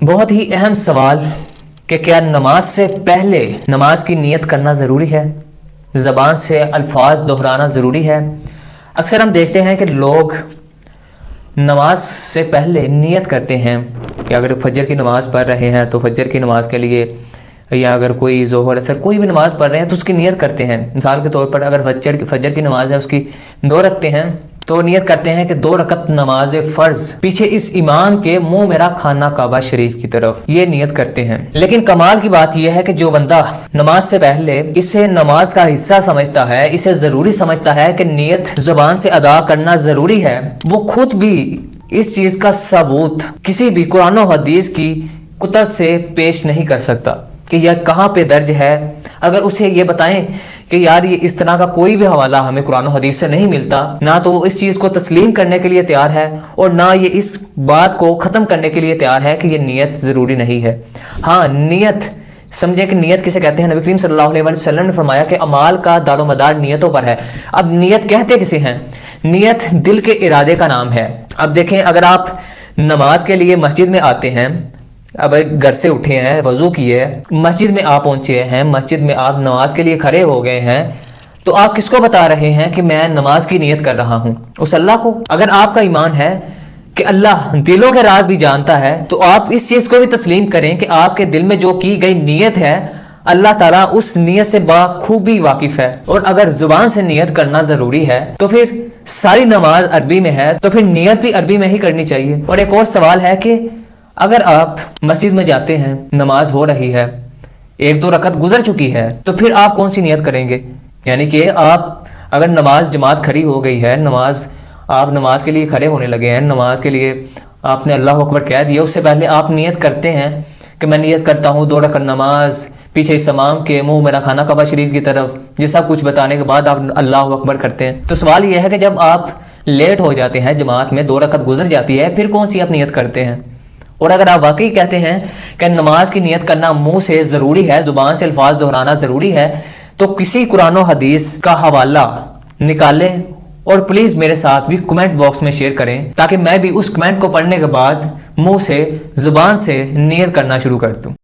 بہت ہی اہم سوال کہ کیا نماز سے پہلے نماز کی نیت کرنا ضروری ہے، زبان سے الفاظ دہرانا ضروری ہے۔ اکثر ہم دیکھتے ہیں کہ لوگ نماز سے پہلے نیت کرتے ہیں کہ اگر فجر کی نماز پڑھ رہے ہیں تو فجر کی نماز کے لیے، یا اگر کوئی ظہر اثر کوئی بھی نماز پڑھ رہے ہیں تو اس کی نیت کرتے ہیں۔ مثال کے طور پر اگر فجر کی نماز ہے، اس کی 2 رکعتیں ہیں تو نیت کرتے ہیں کہ 2 رکعت نماز فرض پیچھے اس امام کے منہ میرا کھانا کعبہ شریف کی طرف، یہ نیت کرتے ہیں۔ لیکن کمال کی بات یہ ہے کہ جو بندہ نماز سے پہلے اسے نماز کا حصہ سمجھتا ہے، اسے ضروری سمجھتا ہے کہ نیت زبان سے ادا کرنا ضروری ہے، وہ خود بھی اس چیز کا ثبوت کسی بھی قرآن و حدیث کی کتب سے پیش نہیں کر سکتا کہ یہ کہاں پہ درج ہے۔ اگر اسے یہ بتائیں کہ یار یہ اس طرح کا کوئی بھی حوالہ ہمیں قرآن و حدیث سے نہیں ملتا، نہ تو وہ اس چیز کو تسلیم کرنے کے لیے تیار ہے اور نہ یہ اس بات کو ختم کرنے کے لیے تیار ہے کہ یہ نیت ضروری نہیں ہے۔ ہاں، نیت سمجھیں کہ نیت کسے کہتے ہیں۔ نبی کریم صلی اللہ علیہ وسلم نے فرمایا کہ اعمال کا دار و مدار نیتوں پر ہے۔ اب نیت کہتے کسے ہیں؟ نیت دل کے ارادے کا نام ہے۔ اب دیکھیں، اگر آپ نماز کے لیے مسجد میں آتے ہیں، اب گھر سے اٹھے ہیں، وضو کیے، مسجد میں آپ پہنچے ہیں، مسجد میں آپ نماز کے لیے کھڑے ہو گئے ہیں، تو آپ کس کو بتا رہے ہیں کہ میں نماز کی نیت کر رہا ہوں؟ اس اللہ کو۔ اگر آپ کا ایمان ہے کہ اللہ دلوں کے راز بھی جانتا ہے تو آپ اس چیز کو بھی تسلیم کریں کہ آپ کے دل میں جو کی گئی نیت ہے، اللہ تعالیٰ اس نیت سے بخوبی واقف ہے۔ اور اگر زبان سے نیت کرنا ضروری ہے تو پھر ساری نماز عربی میں ہے تو پھر نیت بھی عربی میں ہی کرنی چاہیے۔ اور ایک اور سوال ہے کہ اگر آپ مسجد میں جاتے ہیں، نماز ہو رہی ہے، 1-2 رکعت گزر چکی ہے، تو پھر آپ کون سی نیت کریں گے؟ یعنی کہ آپ اگر نماز جماعت کھڑی ہو گئی ہے، آپ نماز کے لیے کھڑے ہونے لگے ہیں، نماز کے لیے آپ نے اللہ اکبر کہہ دیا، اس سے پہلے آپ نیت کرتے ہیں کہ میں نیت کرتا ہوں 2 رکعت نماز پیچھے اس امام کے منہ میرا کھانا کعبہ شریف کی طرف، یہ سب کچھ بتانے کے بعد آپ اللہ اکبر کرتے ہیں۔ تو سوال یہ ہے کہ جب آپ لیٹ ہو جاتے ہیں، جماعت میں 2 رکعت گزر جاتی ہے، پھر کون سی آپ نیت کرتے ہیں؟ اور اگر آپ واقعی کہتے ہیں کہ نماز کی نیت کرنا منہ سے ضروری ہے، زبان سے الفاظ دہرانا ضروری ہے، تو کسی قرآن و حدیث کا حوالہ نکالیں اور پلیز میرے ساتھ بھی کمنٹ باکس میں شیئر کریں تاکہ میں بھی اس کمنٹ کو پڑھنے کے بعد منہ سے زبان سے نیت کرنا شروع کر دوں۔